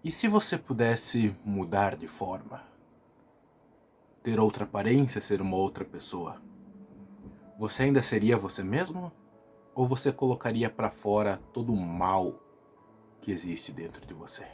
E se você pudesse mudar de forma? Ter outra aparência, ser uma outra pessoa? Você ainda seria você mesmo? Ou você colocaria pra fora todo o mal que existe dentro de você?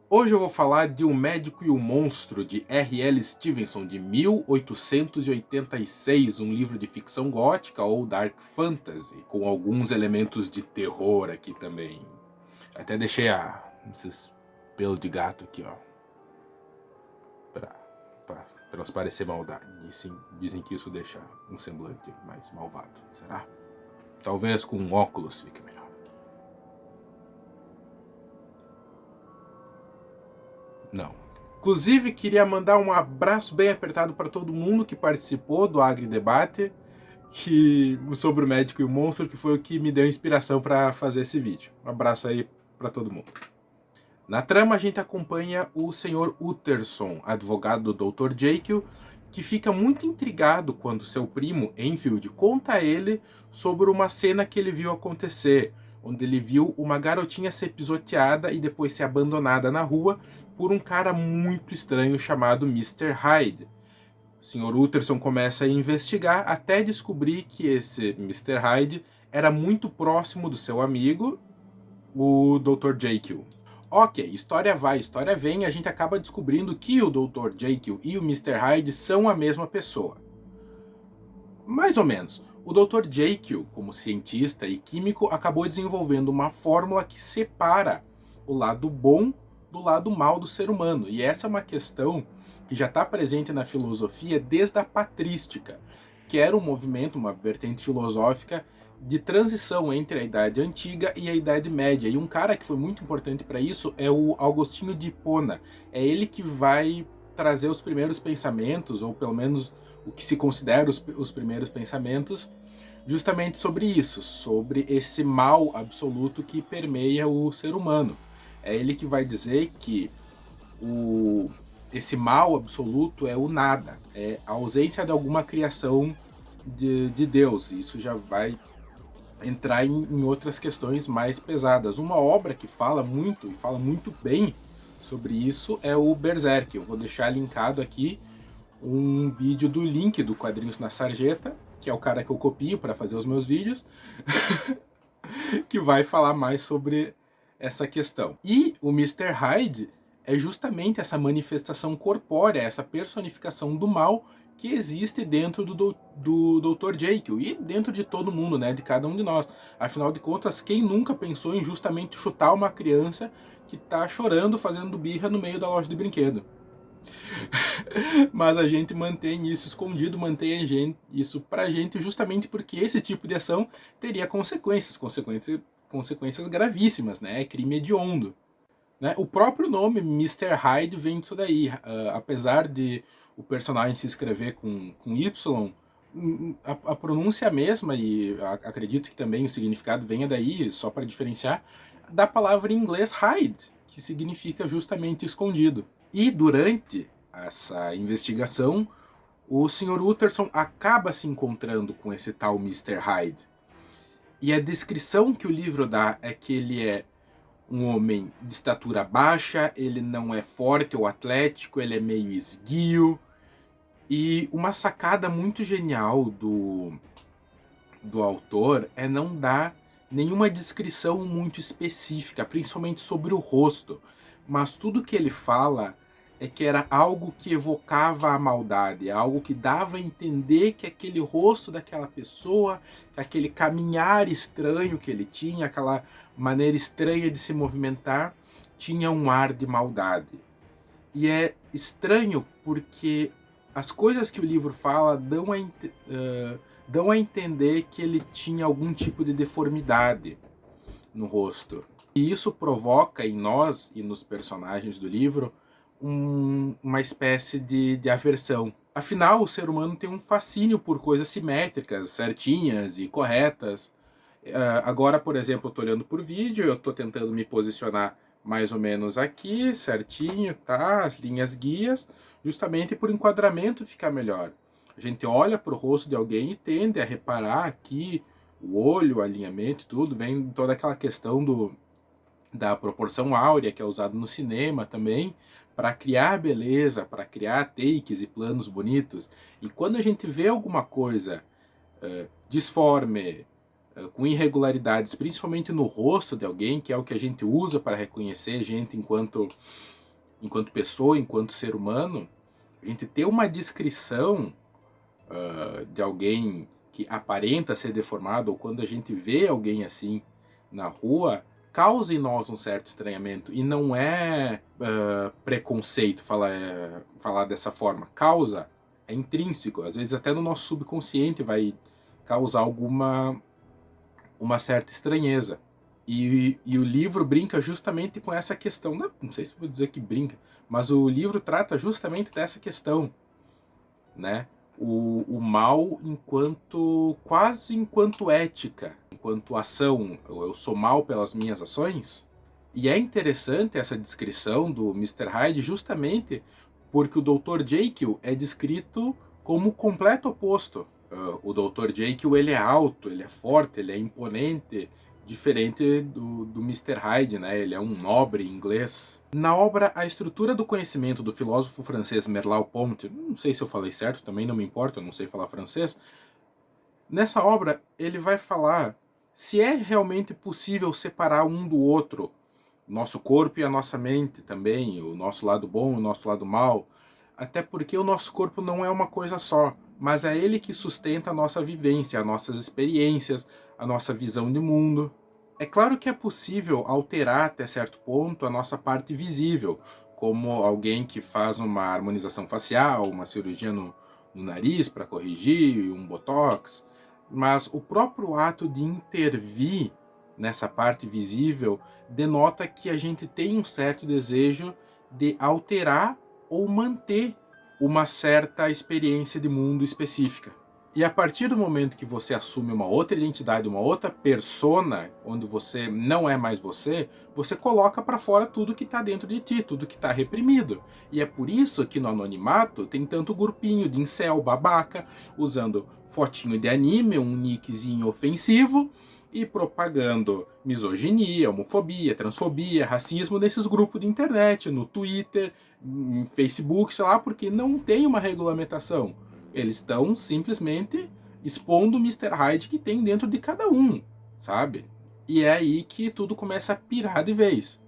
Hoje eu vou falar de O Médico e o Monstro, de R.L. Stevenson, de 1886, um livro de ficção gótica ou dark fantasy, com alguns elementos de terror aqui também. Até deixei esses pelos de gato aqui, ó, pra não parecer maldade. Dizem que isso deixa um semblante mais malvado, será? Talvez com óculos fique melhor. Não. Inclusive, queria mandar um abraço bem apertado para todo mundo que participou do AgriDebate sobre o Médico e o Monstro, que foi o que me deu inspiração para fazer esse vídeo. Um abraço aí para todo mundo. Na trama, a gente acompanha o Sr. Utterson, advogado do Dr. Jekyll, que fica muito intrigado quando seu primo, Enfield, conta a ele sobre uma cena que ele viu acontecer, onde ele viu uma garotinha ser pisoteada e depois ser abandonada na rua por um cara muito estranho chamado Mr. Hyde. O Sr. Utterson começa a investigar até descobrir que esse Mr. Hyde era muito próximo do seu amigo, o Dr. Jekyll. Ok, história vai, história vem, a gente acaba descobrindo que o Dr. Jekyll e o Mr. Hyde são a mesma pessoa. Mais ou menos. O Dr. Jekyll, como cientista e químico, acabou desenvolvendo uma fórmula que separa o lado bom do lado mal do ser humano. E essa é uma questão que já está presente na filosofia desde a patrística, que era um movimento, uma vertente filosófica de transição entre a Idade Antiga e a Idade Média. E um cara que foi muito importante para isso é o Agostinho de Hipona. É ele que vai trazer os primeiros pensamentos, ou pelo menos o que se considera os primeiros pensamentos, justamente sobre isso, sobre esse mal absoluto que permeia o ser humano. É ele que vai dizer que esse mal absoluto é o nada, é a ausência de alguma criação de Deus. Isso já vai entrar em outras questões mais pesadas. Uma obra que fala muito, e fala muito bem sobre isso, é o Berserk. Eu vou deixar linkado aqui um vídeo do Link do Quadrinhos na Sarjeta, que é o cara que eu copio para fazer os meus vídeos, que vai falar mais sobre essa questão. E o Mr. Hyde é justamente essa manifestação corpórea, essa personificação do mal que existe dentro do Dr. Jekyll e dentro de todo mundo, né, de cada um de nós. Afinal de contas, quem nunca pensou em justamente chutar uma criança que tá chorando, fazendo birra no meio da loja de brinquedo? Mas a gente mantém isso escondido, mantém isso pra gente justamente porque esse tipo de ação teria consequências gravíssimas, né? É crime hediondo. Né? O próprio nome Mr. Hyde vem disso daí. Apesar de o personagem se escrever com Y, a pronúncia é a mesma, e acredito que também o significado venha daí, só para diferenciar, da palavra em inglês hide, que significa justamente escondido. E durante essa investigação, o Sr. Utterson acaba se encontrando com esse tal Mr. Hyde. E a descrição que o livro dá é que ele é um homem de estatura baixa, ele não é forte ou atlético, ele é meio esguio. E uma sacada muito genial do autor é não dar nenhuma descrição muito específica, principalmente sobre o rosto. Mas tudo que ele fala é que era algo que evocava a maldade, algo que dava a entender que aquele rosto daquela pessoa, aquele caminhar estranho que ele tinha, aquela maneira estranha de se movimentar, tinha um ar de maldade. E é estranho porque as coisas que o livro fala dão a entender que ele tinha algum tipo de deformidade no rosto. E isso provoca em nós e nos personagens do livro uma espécie de aversão. Afinal, o ser humano tem um fascínio por coisas simétricas, certinhas e corretas. Agora, por exemplo, eu estou olhando por vídeo, eu estou tentando me posicionar mais ou menos aqui, certinho, tá? As linhas guias, justamente por enquadramento ficar melhor. A gente olha para o rosto de alguém e tende a reparar aqui o olho, o alinhamento, tudo, vem toda aquela questão da proporção áurea, que é usado no cinema também, para criar beleza, para criar takes e planos bonitos. E quando a gente vê alguma coisa disforme, com irregularidades, principalmente no rosto de alguém, que é o que a gente usa para reconhecer gente enquanto pessoa, enquanto ser humano, a gente ter uma descrição de alguém que aparenta ser deformado, ou quando a gente vê alguém assim na rua, causa em nós um certo estranhamento. E não é preconceito falar dessa forma. Causa, é intrínseco. Às vezes até no nosso subconsciente vai causar uma certa estranheza. E o livro brinca justamente com essa questão. Não sei se vou dizer que brinca, mas o livro trata justamente dessa questão, né? O mal quase enquanto ética, enquanto ação. Eu sou mal pelas minhas ações. E é interessante essa descrição do Mr. Hyde justamente porque o Dr. Jekyll é descrito como o completo oposto. O Dr. Jekyll, ele é alto, ele é forte, ele é imponente, diferente do Mr. Hyde, né? Ele é um nobre inglês. Na obra A Estrutura do Conhecimento, do filósofo francês Merleau-Ponty, não sei se eu falei certo, também não me importa, eu não sei falar francês. Nessa obra, ele vai falar se é realmente possível separar um do outro, nosso corpo e a nossa mente também, o nosso lado bom e o nosso lado mal, até porque o nosso corpo não é uma coisa só, mas é ele que sustenta a nossa vivência, as nossas experiências, a nossa visão de mundo. É claro que é possível alterar até certo ponto a nossa parte visível, como alguém que faz uma harmonização facial, uma cirurgia no nariz para corrigir, um botox, mas o próprio ato de intervir nessa parte visível denota que a gente tem um certo desejo de alterar ou manter uma certa experiência de mundo específica. E a partir do momento que você assume uma outra identidade, uma outra persona, onde você não é mais você, você coloca para fora tudo que está dentro de ti, tudo que está reprimido. E é por isso que no anonimato tem tanto grupinho de incel babaca, usando fotinho de anime, um nickzinho ofensivo, e propagando misoginia, homofobia, transfobia, racismo nesses grupos de internet, no Twitter, no Facebook, sei lá, porque não tem uma regulamentação. Eles estão simplesmente expondo o Mr. Hyde que tem dentro de cada um, sabe? E é aí que tudo começa a pirar de vez.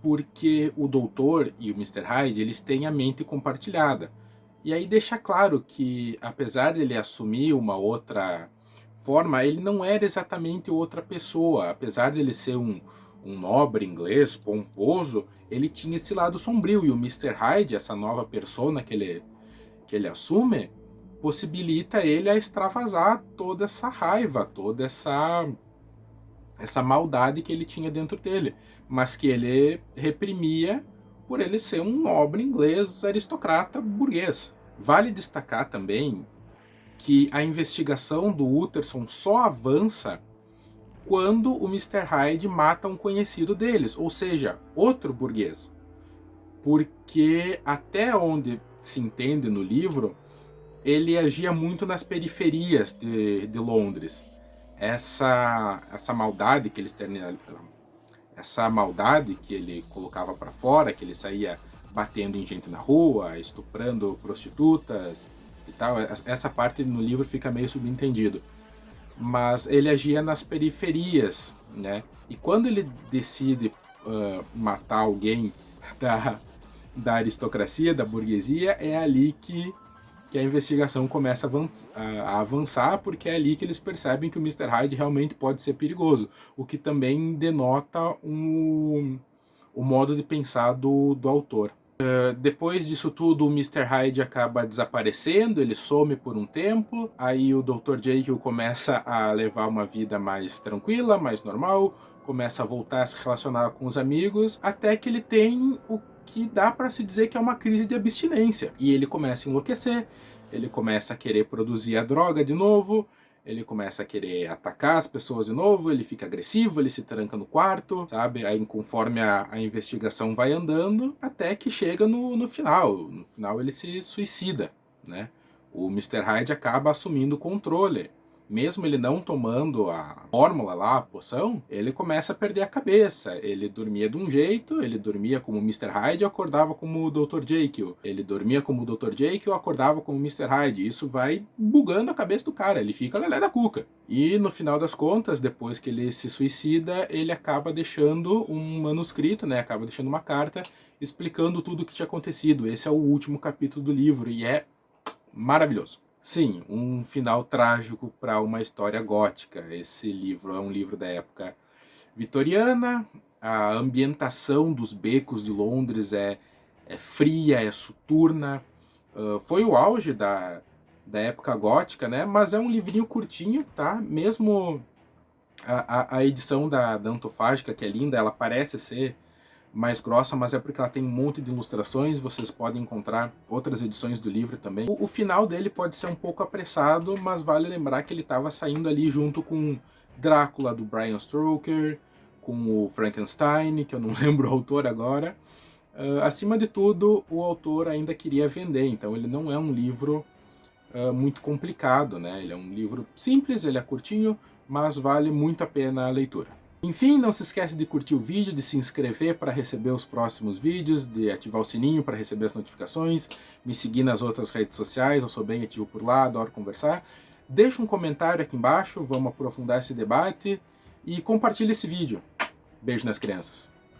Porque o doutor e o Mr. Hyde, eles têm a mente compartilhada. E aí deixa claro que, apesar de ele assumir uma outra forma, ele não era exatamente outra pessoa. Apesar de ele ser um nobre inglês, pomposo, ele tinha esse lado sombrio. E o Mr. Hyde, essa nova persona que ele assume, possibilita ele a extravasar toda essa raiva, toda essa maldade que ele tinha dentro dele, mas que ele reprimia por ele ser um nobre inglês aristocrata burguês. Vale destacar também que a investigação do Utterson só avança quando o Mr. Hyde mata um conhecido deles, ou seja, outro burguês. Porque até onde se entende no livro, ele agia muito nas periferias de Londres. Essa maldade que essa maldade que ele colocava para fora, que ele saía batendo em gente na rua, estuprando prostitutas e tal, essa parte no livro fica meio subentendido. Mas ele agia nas periferias, né? E quando ele decide matar alguém da, da aristocracia, da burguesia, é ali que a investigação começa a avançar, porque é ali que eles percebem que o Mr. Hyde realmente pode ser perigoso, o que também denota o modo de pensar do autor. Depois disso tudo, o Mr. Hyde acaba desaparecendo, ele some por um tempo, aí o Dr. Jekyll começa a levar uma vida mais tranquila, mais normal, começa a voltar a se relacionar com os amigos, até que ele tem o que dá para se dizer que é uma crise de abstinência. E ele começa a enlouquecer, ele começa a querer produzir a droga de novo, ele começa a querer atacar as pessoas de novo, ele fica agressivo, ele se tranca no quarto, sabe? Aí conforme a investigação vai andando, até que chega no final. No final ele se suicida, né? O Mr. Hyde acaba assumindo o controle mesmo ele não tomando a fórmula lá, a poção, ele começa a perder a cabeça. Ele dormia de um jeito, ele dormia como Mr. Hyde e acordava como o Dr. Jekyll. Ele dormia como o Dr. Jekyll e acordava como Mr. Hyde. Isso vai bugando a cabeça do cara, ele fica lelé da cuca. E no final das contas, depois que ele se suicida, ele acaba deixando um manuscrito, né? Acaba deixando uma carta explicando tudo o que tinha acontecido. Esse é o último capítulo do livro e é maravilhoso. Sim, um final trágico para uma história gótica. Esse livro é um livro da época vitoriana, a ambientação dos becos de Londres é fria, é soturna. Foi o auge da época gótica, né? Mas é um livrinho curtinho, tá? Mesmo a edição da Antofágica, que é linda, ela parece ser mais grossa, mas é porque ela tem um monte de ilustrações, vocês podem encontrar outras edições do livro também. O final dele pode ser um pouco apressado, mas vale lembrar que ele estava saindo ali junto com Drácula, do Bram Stoker, com o Frankenstein, que eu não lembro o autor agora. Acima de tudo, o autor ainda queria vender, então ele não é um livro muito complicado, né? Ele é um livro simples, ele é curtinho, mas vale muito a pena a leitura. Enfim, não se esquece de curtir o vídeo, de se inscrever para receber os próximos vídeos, de ativar o sininho para receber as notificações, me seguir nas outras redes sociais, eu sou bem ativo por lá, adoro conversar. Deixa um comentário aqui embaixo, vamos aprofundar esse debate e compartilhe esse vídeo. Beijo nas crianças.